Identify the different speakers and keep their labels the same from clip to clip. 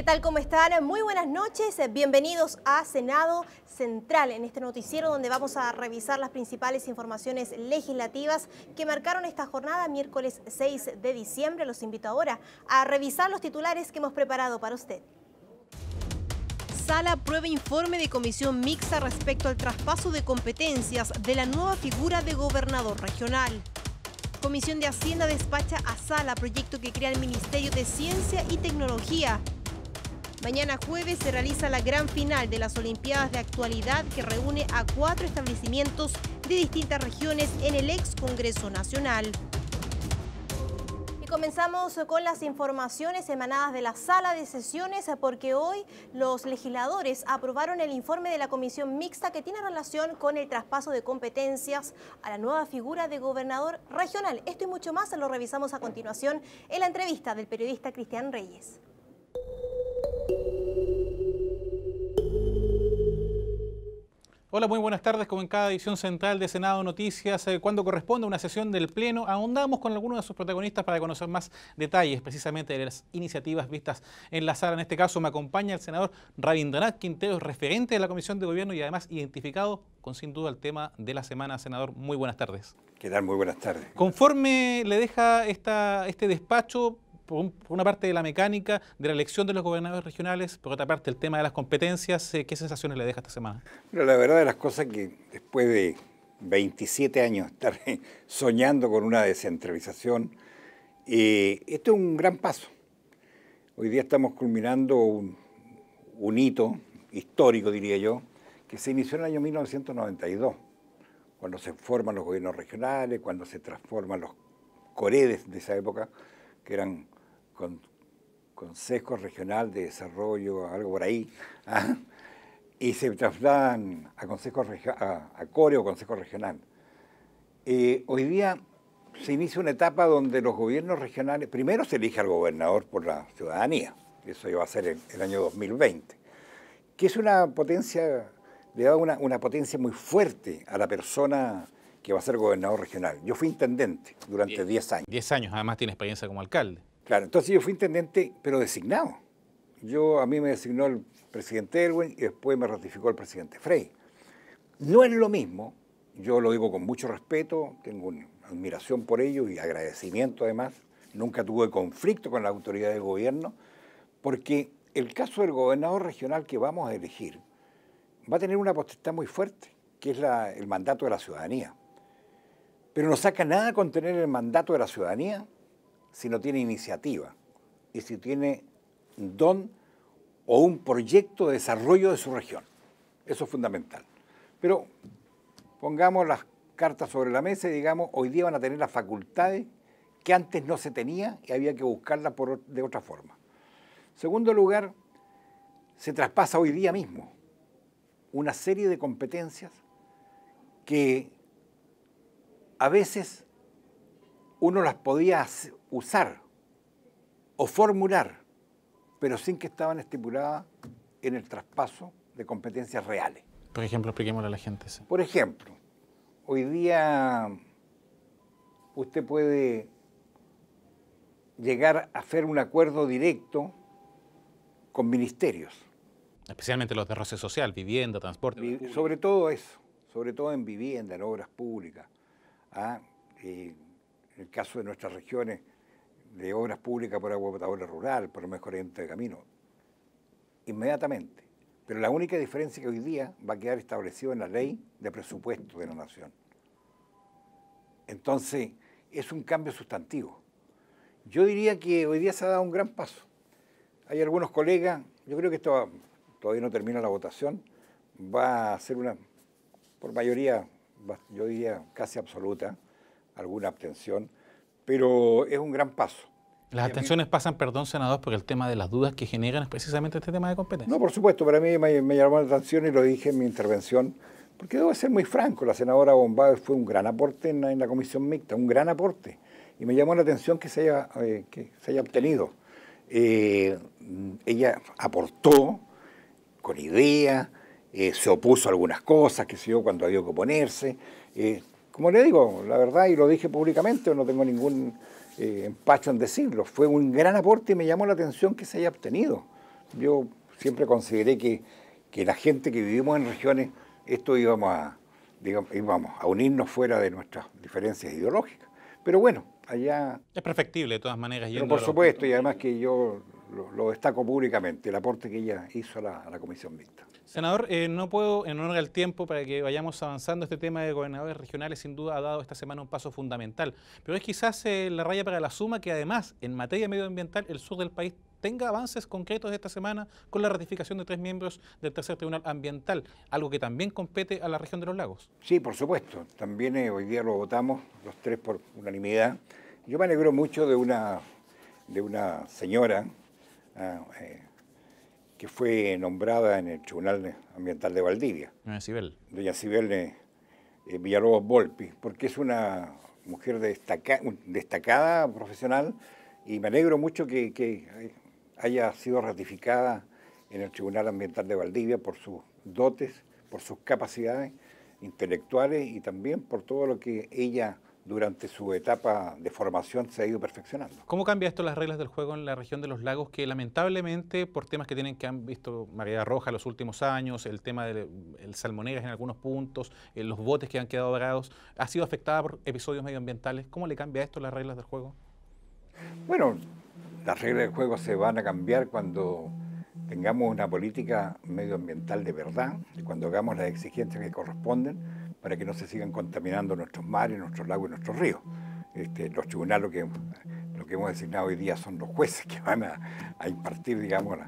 Speaker 1: ¿Qué tal? ¿Cómo están? Muy buenas noches. Bienvenidos a Senado Central, en este noticiero donde vamos a revisar las principales informaciones legislativas que marcaron esta jornada, miércoles 6 de diciembre. Los invito ahora a revisar los titulares que hemos preparado para usted. Sala aprueba informe de comisión mixta respecto al traspaso de competencias de la nueva figura de gobernador regional. Comisión de Hacienda despacha a Sala proyecto que crea el Ministerio de Ciencia y Tecnología. Mañana jueves se realiza la gran final de las Olimpiadas de Actualidad que reúne a 4 establecimientos de distintas regiones en el ex Congreso Nacional. Y comenzamos con las informaciones emanadas de la sala de sesiones porque hoy los legisladores aprobaron el informe de la comisión mixta que tiene relación con el traspaso de competencias a la nueva figura de gobernador regional. Esto y mucho más lo revisamos a continuación en la entrevista del periodista Cristian Reyes.
Speaker 2: Hola, muy buenas tardes. Como en cada edición central de Senado Noticias, cuando corresponde a una sesión del Pleno, ahondamos con algunos de sus protagonistas para conocer más detalles precisamente de las iniciativas vistas en la sala. En este caso me acompaña el senador Rabindranath Quintero, referente de la Comisión de Gobierno y además identificado con sin duda el tema de la semana. Senador, muy buenas tardes.
Speaker 3: ¿Qué tal? Muy buenas tardes.
Speaker 2: Conforme le deja este despacho, por una parte de la mecánica de la elección de los gobernadores regionales, por otra parte el tema de las competencias, ¿qué sensaciones le deja esta semana?
Speaker 3: Pero la verdad de las cosas que después de 27 años estar soñando con una descentralización, esto es un gran paso. Hoy día estamos culminando un hito histórico, diría yo, que se inició en el año 1992, cuando se forman los gobiernos regionales, cuando se transforman los COREDES de esa época, que eran Consejo Regional de Desarrollo, algo por ahí, y se trasladan a CORE o Consejo Regional. Hoy día se inicia una etapa donde los gobiernos regionales, primero se elige al gobernador por la ciudadanía, eso iba a ser el año 2020, que es una potencia, le da una potencia muy fuerte a la persona que va a ser gobernador regional. Yo fui intendente durante 10 años.
Speaker 2: 10 años, además tiene experiencia como alcalde.
Speaker 3: Claro, entonces yo fui intendente, pero designado. A mí me designó el presidente Elwin y después me ratificó el presidente Frey. No es lo mismo, yo lo digo con mucho respeto, tengo una admiración por ellos y agradecimiento además. Nunca tuve conflicto con la autoridad de gobierno, porque el caso del gobernador regional que vamos a elegir va a tener una potestad muy fuerte, que es el mandato de la ciudadanía. Pero no saca nada con tener el mandato de la ciudadanía si no tiene iniciativa y si tiene don o un proyecto de desarrollo de su región. Eso es fundamental. Pero pongamos las cartas sobre la mesa y digamos, hoy día van a tener las facultades que antes no se tenía y había que buscarlas de otra forma. Segundo lugar, se traspasa hoy día mismo una serie de competencias que a veces uno las podía usar o formular, pero sin que estaban estipuladas en el traspaso de competencias reales.
Speaker 2: Por ejemplo, expliquémosle a la gente. Sí.
Speaker 3: Por ejemplo, hoy día usted puede llegar a hacer un acuerdo directo con ministerios.
Speaker 2: Especialmente los de roce social, vivienda, transporte.
Speaker 3: Sobre todo eso, sobre todo en vivienda, en obras públicas. En el caso de nuestras regiones, de obras públicas por agua potable rural, por mejoramiento de camino, inmediatamente. Pero la única diferencia que hoy día va a quedar establecido en la ley de presupuesto de la nación. Entonces, es un cambio sustantivo. Yo diría que hoy día se ha dado un gran paso. Hay algunos colegas, yo creo que esto todavía no termina la votación, va a ser por mayoría, yo diría casi absoluta, alguna abstención, pero es un gran paso.
Speaker 2: Las abstenciones pasan, perdón, senador, por el tema de las dudas que generan precisamente este tema de competencia.
Speaker 3: No, por supuesto, para mí me llamó la atención y lo dije en mi intervención, porque debo ser muy franco, la senadora Bombal fue un gran aporte en la comisión mixta, un gran aporte, y me llamó la atención que se haya obtenido. Ella aportó con ideas, se opuso a algunas cosas, que se dio cuando había que oponerse. Como le digo, la verdad, y lo dije públicamente, no tengo ningún empacho en decirlo, fue un gran aporte y me llamó la atención que se haya obtenido. Yo siempre consideré que la gente que vivimos en regiones, esto íbamos a unirnos fuera de nuestras diferencias ideológicas. Pero bueno, allá...
Speaker 2: Es perfectible de todas maneras.
Speaker 3: Pero por supuesto, y además que yo lo destaco públicamente, el aporte que ella hizo a la comisión mixta.
Speaker 2: Senador, no puedo, en honor al tiempo, para que vayamos avanzando, este tema de gobernadores regionales sin duda ha dado esta semana un paso fundamental. Pero es quizás la raya para la suma que además, en materia medioambiental, el sur del país tenga avances concretos esta semana con la ratificación de 3 miembros del Tercer Tribunal Ambiental, algo que también compete a la región de los lagos.
Speaker 3: Sí, por supuesto. También hoy día lo votamos los 3 por unanimidad. Yo me alegro mucho de una señora que fue nombrada en el Tribunal Ambiental de Valdivia.
Speaker 2: Doña Cibel.
Speaker 3: Doña Cibel Villalobos Volpi, porque es una mujer destacada profesional, y me alegro mucho que haya sido ratificada en el Tribunal Ambiental de Valdivia por sus dotes, por sus capacidades intelectuales y también por todo lo que ella durante su etapa de formación se ha ido perfeccionando.
Speaker 2: ¿Cómo cambia esto las reglas del juego en la región de los lagos, que lamentablemente por temas que han visto Marea Roja los últimos años, el tema del salmoneras en algunos puntos, los botes que han quedado varados, ha sido afectada por episodios medioambientales? ¿Cómo le cambia esto las reglas del juego?
Speaker 3: Bueno, las reglas del juego se van a cambiar cuando tengamos una política medioambiental de verdad y cuando hagamos las exigencias que corresponden para que no se sigan contaminando nuestros mares, nuestros lagos y nuestros ríos. Los tribunales, lo que hemos designado hoy día son los jueces que van a impartir, digamos,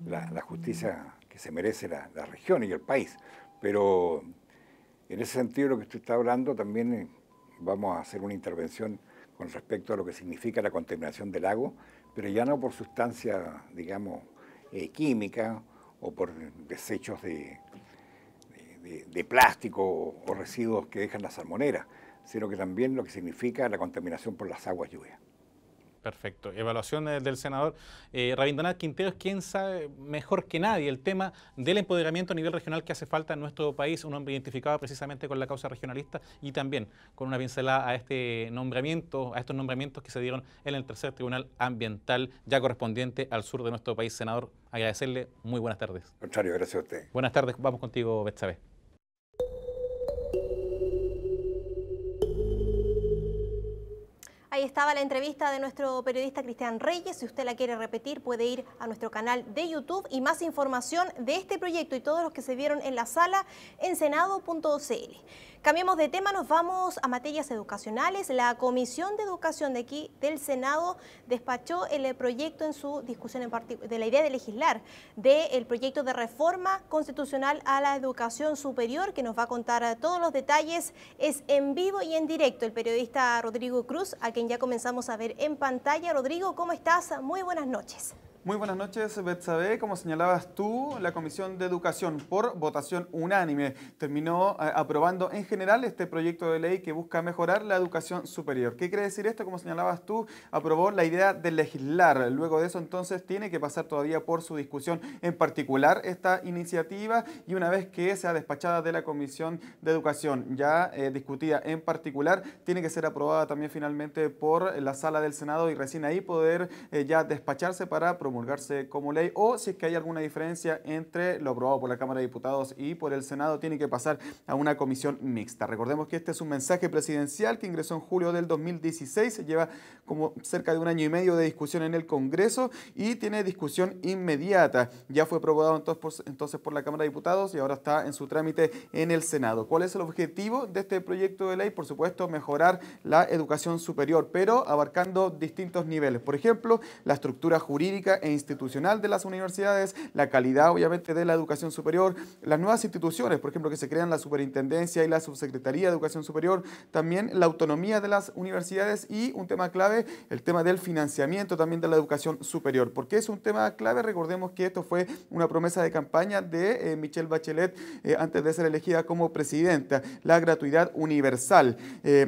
Speaker 3: la justicia que se merece la región y el país. Pero en ese sentido, lo que usted está hablando, también vamos a hacer una intervención con respecto a lo que significa la contaminación del lago, pero ya no por sustancias, digamos, químicas o por desechos de plástico o residuos que dejan las salmoneras, sino que también lo que significa la contaminación por las aguas lluvias.
Speaker 2: Perfecto. Evaluación del senador Rabindranath Quinteros, quien sabe mejor que nadie el tema del empoderamiento a nivel regional que hace falta en nuestro país, un hombre identificado precisamente con la causa regionalista y también con una pincelada a estos nombramientos que se dieron en el Tercer Tribunal Ambiental, ya correspondiente al sur de nuestro país. Senador, agradecerle, muy buenas tardes.
Speaker 3: Al contrario, gracias a usted.
Speaker 2: Buenas tardes, vamos contigo, Betsabe.
Speaker 1: Ahí estaba la entrevista de nuestro periodista Cristian Reyes. Si usted la quiere repetir, puede ir a nuestro canal de YouTube, y más información de este proyecto y todos los que se vieron en la sala en senado.cl. Cambiemos de tema, nos vamos a materias educacionales. La Comisión de Educación de aquí del Senado despachó el proyecto en su discusión de la idea de legislar del proyecto de reforma constitucional a la educación superior, que nos va a contar todos los detalles. Es en vivo y en directo el periodista Rodrigo Cruz, a quien ya comenzamos a ver en pantalla. Rodrigo, ¿cómo estás? Muy buenas noches.
Speaker 4: Muy buenas noches, Betsabe. Como señalabas tú, la Comisión de Educación, por votación unánime, terminó aprobando en general este proyecto de ley que busca mejorar la educación superior. ¿Qué quiere decir esto? Como señalabas tú, aprobó la idea de legislar. Luego de eso, entonces, tiene que pasar todavía por su discusión en particular esta iniciativa, y una vez que sea despachada de la Comisión de Educación, ya discutida en particular, tiene que ser aprobada también finalmente por la Sala del Senado y recién ahí poder ya despacharse para promulgarse como ley, o si es que hay alguna diferencia entre lo aprobado por la Cámara de Diputados y por el Senado, tiene que pasar a una comisión mixta. Recordemos que este es un mensaje presidencial que ingresó en julio del 2016, lleva como cerca de 1 año y medio de discusión en el Congreso y tiene discusión inmediata. Ya fue aprobado entonces por la Cámara de Diputados y ahora está en su trámite en el Senado. ¿Cuál es el objetivo de este proyecto de ley? Por supuesto, mejorar la educación superior, pero abarcando distintos niveles. Por ejemplo, la estructura jurídica e institucional de las universidades, la calidad obviamente de la educación superior, las nuevas instituciones, por ejemplo, que se crean la superintendencia y la subsecretaría de educación superior, también la autonomía de las universidades y un tema clave, el tema del financiamiento también de la educación superior. ¿Por qué es un tema clave? Recordemos que esto fue una promesa de campaña de Michelle Bachelet antes de ser elegida como presidenta, la gratuidad universal,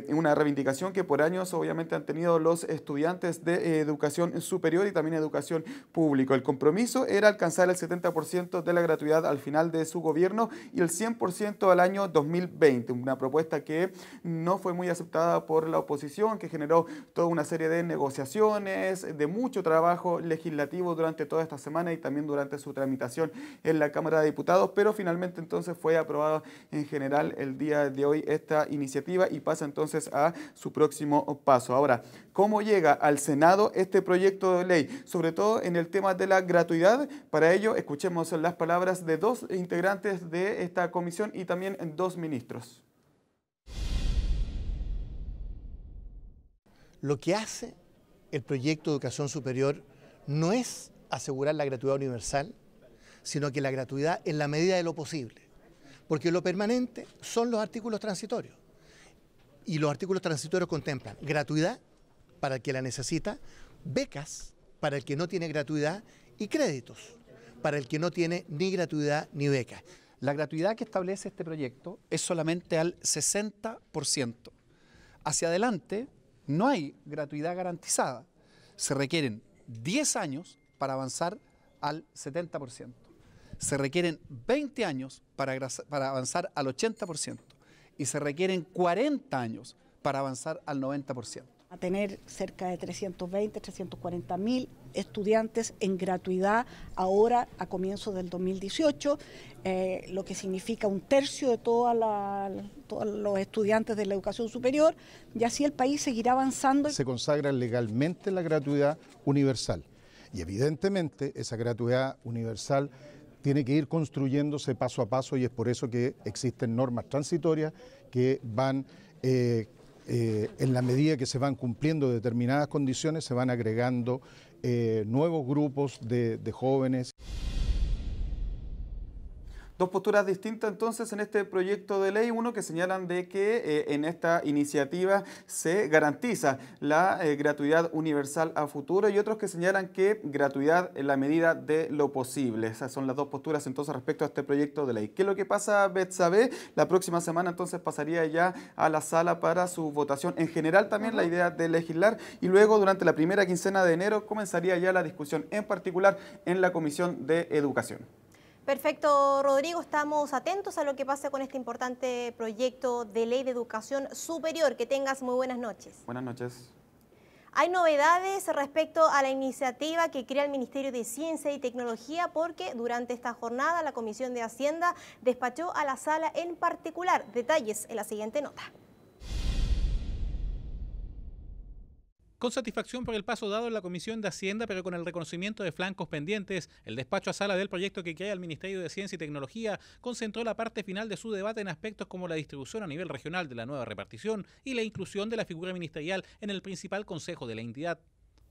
Speaker 4: una reivindicación que por años obviamente han tenido los estudiantes de educación superior y también educación público. El compromiso era alcanzar el 70% de la gratuidad al final de su gobierno y el 100% al año 2020, una propuesta que no fue muy aceptada por la oposición, que generó toda una serie de negociaciones, de mucho trabajo legislativo durante toda esta semana y también durante su tramitación en la Cámara de Diputados, pero finalmente entonces fue aprobado en general el día de hoy esta iniciativa y pasa entonces a su próximo paso. Ahora, ¿cómo llega al Senado este proyecto de ley? Sobre todo en el tema de la gratuidad. Para ello, escuchemos las palabras de dos integrantes de esta comisión y también dos ministros.
Speaker 5: Lo que hace el proyecto de educación superior no es asegurar la gratuidad universal, sino que la gratuidad en la medida de lo posible. Porque lo permanente son los artículos transitorios. Y los artículos transitorios contemplan gratuidad para el que la necesita, becas para el que no tiene gratuidad y créditos para el que no tiene ni gratuidad ni beca.
Speaker 6: La gratuidad que establece este proyecto es solamente al 60%. Hacia adelante no hay gratuidad garantizada. Se requieren 10 años para avanzar al 70%. Se requieren 20 años para avanzar al 80%. Y se requieren 40 años para avanzar al 90%.
Speaker 7: A tener cerca de 320, 340 mil estudiantes en gratuidad ahora a comienzos del 2018, lo que significa un tercio de todos los estudiantes de la educación superior, y así el país seguirá avanzando.
Speaker 8: Se consagra legalmente la gratuidad universal y evidentemente esa gratuidad universal tiene que ir construyéndose paso a paso y es por eso que existen normas transitorias que van en la medida que se van cumpliendo determinadas condiciones, se van agregando nuevos grupos de jóvenes.
Speaker 4: Dos posturas distintas entonces en este proyecto de ley, uno que señalan de que en esta iniciativa se garantiza la gratuidad universal a futuro y otros que señalan que gratuidad en la medida de lo posible. Esas son las dos posturas entonces respecto a este proyecto de ley. ¿Qué es lo que pasa, Betsabe? La próxima semana entonces pasaría ya a la sala para su votación. En general también la idea de legislar y luego durante la primera quincena de enero comenzaría ya la discusión en particular en la Comisión de Educación.
Speaker 1: Perfecto, Rodrigo, estamos atentos a lo que pase con este importante proyecto de ley de educación superior. Que tengas muy buenas noches.
Speaker 4: Buenas noches.
Speaker 1: Hay novedades respecto a la iniciativa que crea el Ministerio de Ciencia y Tecnología porque durante esta jornada la Comisión de Hacienda despachó a la sala en particular. Detalles en la siguiente nota.
Speaker 2: Con satisfacción por el paso dado en la Comisión de Hacienda, pero con el reconocimiento de flancos pendientes, el despacho a sala del proyecto que crea el Ministerio de Ciencia y Tecnología concentró la parte final de su debate en aspectos como la distribución a nivel regional de la nueva repartición y la inclusión de la figura ministerial en el principal consejo de la entidad.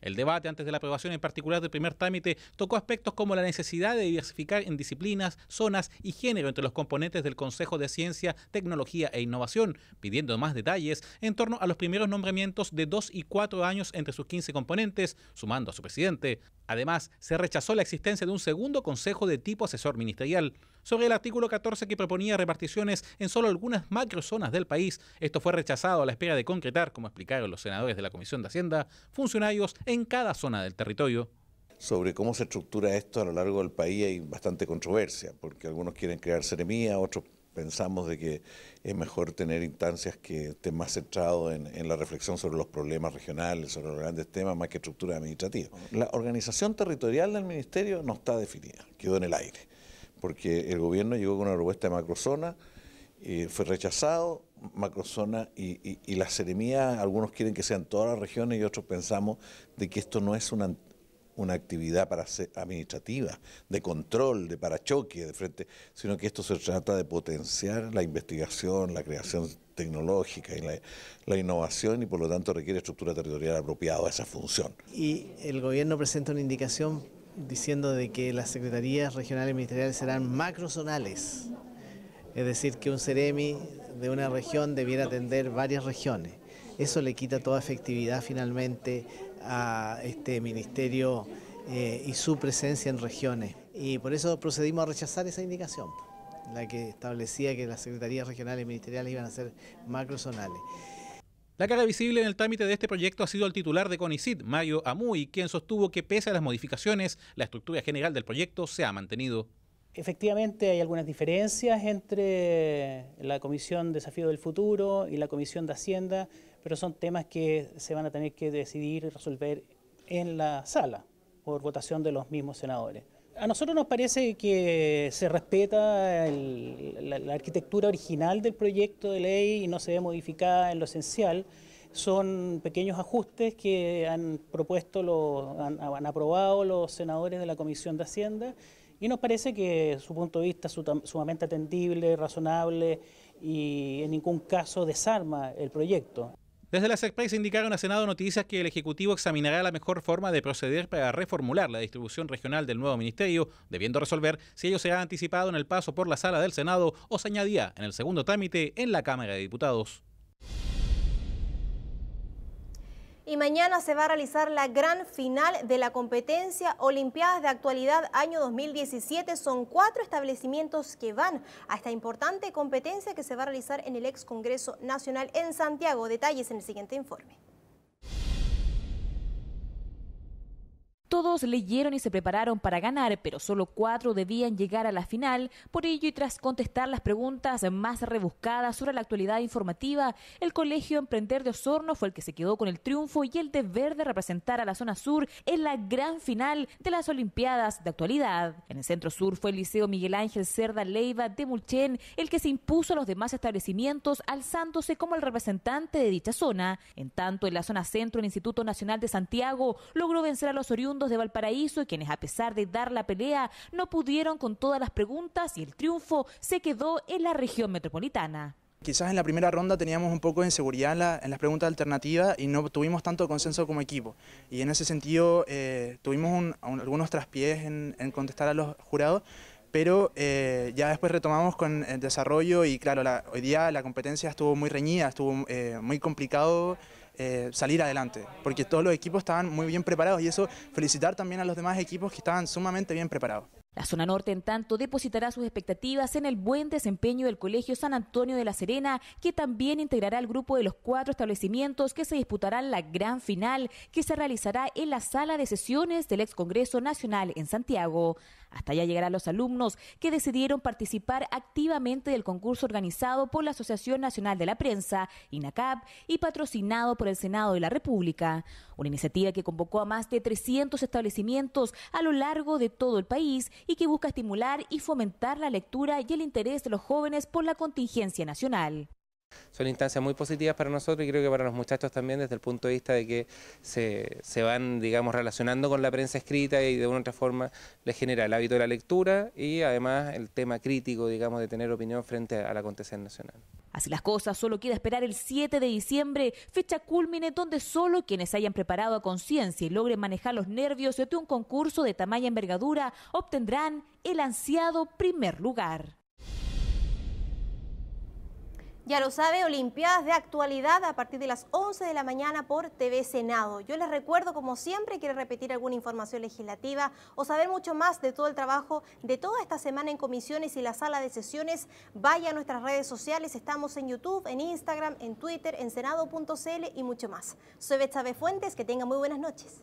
Speaker 2: El debate antes de la aprobación en particular del primer trámite tocó aspectos como la necesidad de diversificar en disciplinas, zonas y género entre los componentes del Consejo de Ciencia, Tecnología e Innovación, pidiendo más detalles en torno a los primeros nombramientos de 2 y 4 años entre sus 15 componentes, sumando a su presidente. Además, se rechazó la existencia de un segundo consejo de tipo asesor ministerial. Sobre el artículo 14 que proponía reparticiones en solo algunas macrozonas del país, esto fue rechazado a la espera de concretar, como explicaron los senadores de la Comisión de Hacienda, funcionarios en cada zona del territorio.
Speaker 9: Sobre cómo se estructura esto a lo largo del país hay bastante controversia, porque algunos quieren crear seremía, otros pensamos de que es mejor tener instancias que estén más centrados en la reflexión sobre los problemas regionales, sobre los grandes temas, más que estructura administrativa. La organización territorial del ministerio no está definida, quedó en el aire, porque el gobierno llegó con una propuesta de macrozona, fue rechazado, macrozona y la seremía, algunos quieren que sean todas las regiones y otros pensamos de que esto no es una actividad administrativa, de control, de parachoque, de frente, sino que esto se trata de potenciar la investigación, la creación tecnológica y la innovación y por lo tanto requiere estructura territorial apropiada a esa función.
Speaker 10: Y el gobierno presenta una indicación diciendo de que las secretarías regionales ministeriales serán macrozonales, es decir, que un Ceremi de una región debiera atender varias regiones. Eso le quita toda efectividad finalmente a este ministerio y su presencia en regiones. Y por eso procedimos a rechazar esa indicación, la que establecía que las secretarías regionales ministeriales iban a ser macrozonales.
Speaker 2: La cara visible en el trámite de este proyecto ha sido el titular de CONICYT, Mario Amuy, quien sostuvo que pese a las modificaciones, la estructura general del proyecto se ha mantenido.
Speaker 11: Efectivamente hay algunas diferencias entre la Comisión Desafío del Futuro y la Comisión de Hacienda, pero son temas que se van a tener que decidir y resolver en la sala por votación de los mismos senadores. A nosotros nos parece que se respeta la arquitectura original del proyecto de ley y no se ve modificada en lo esencial. Son pequeños ajustes que han han aprobado los senadores de la Comisión de Hacienda y nos parece que su punto de vista es sumamente atendible, razonable y en ningún caso desarma el proyecto.
Speaker 2: Desde la SECPRES indicaron a Senado Noticias que el Ejecutivo examinará la mejor forma de proceder para reformular la distribución regional del nuevo ministerio, debiendo resolver si ello será anticipado en el paso por la sala del Senado o se añadirá en el segundo trámite en la Cámara de Diputados.
Speaker 1: Y mañana se va a realizar la gran final de la competencia Olimpiadas de Actualidad año 2017. Son 4 establecimientos que van a esta importante competencia que se va a realizar en el ex Congreso Nacional en Santiago. Detalles en el siguiente informe.
Speaker 12: Todos leyeron y se prepararon para ganar, pero solo 4 debían llegar a la final. Por ello, y tras contestar las preguntas más rebuscadas sobre la actualidad informativa, el Colegio Emprender de Osorno fue el que se quedó con el triunfo y el deber de representar a la zona sur en la gran final de las Olimpiadas de Actualidad. En el centro sur fue el Liceo Miguel Ángel Cerda Leiva de Mulchen el que se impuso a los demás establecimientos, alzándose como el representante de dicha zona. En tanto, en la zona centro, el Instituto Nacional de Santiago logró vencer a los oriundos de Valparaíso, quienes a pesar de dar la pelea no pudieron con todas las preguntas y el triunfo se quedó en la región metropolitana.
Speaker 13: Quizás en la primera ronda teníamos un poco de inseguridad en las preguntas alternativas y no tuvimos tanto consenso como equipo. Y en ese sentido tuvimos algunos traspiés en contestar a los jurados, pero ya después retomamos con el desarrollo y claro, hoy día la competencia estuvo muy reñida, estuvo muy complicado salir adelante, porque todos los equipos estaban muy bien preparados y eso felicitar también a los demás equipos que estaban sumamente bien preparados.
Speaker 12: La zona norte, en tanto, depositará sus expectativas en el buen desempeño del Colegio San Antonio de la Serena, que también integrará el grupo de los 4 establecimientos que se disputarán la gran final, que se realizará en la sala de sesiones del ex Congreso Nacional en Santiago. Hasta allá llegarán los alumnos que decidieron participar activamente del concurso organizado por la Asociación Nacional de la Prensa, INACAP, y patrocinado por el Senado de la República. Una iniciativa que convocó a más de 300 establecimientos a lo largo de todo el país y que busca estimular y fomentar la lectura y el interés de los jóvenes por la contingencia nacional.
Speaker 14: Son instancias muy positivas para nosotros y creo que para los muchachos también desde el punto de vista de que se van, digamos, relacionando con la prensa escrita y de una u otra forma les genera el hábito de la lectura y además el tema crítico, digamos, de tener opinión frente al acontecer nacional.
Speaker 12: Así las cosas, solo queda esperar el 7 de diciembre, fecha cúlmine donde solo quienes hayan preparado a conciencia y logren manejar los nervios de un concurso de tamaña envergadura obtendrán el ansiado primer lugar.
Speaker 1: Ya lo sabe, Olimpiadas de Actualidad a partir de las 11 de la mañana por TV Senado. Yo les recuerdo, como siempre, quiere repetir alguna información legislativa o saber mucho más de todo el trabajo de toda esta semana en comisiones y la sala de sesiones, vaya a nuestras redes sociales. Estamos en YouTube, en Instagram, en Twitter, en senado.cl y mucho más. Soy Betsabe Fuentes, que tenga muy buenas noches.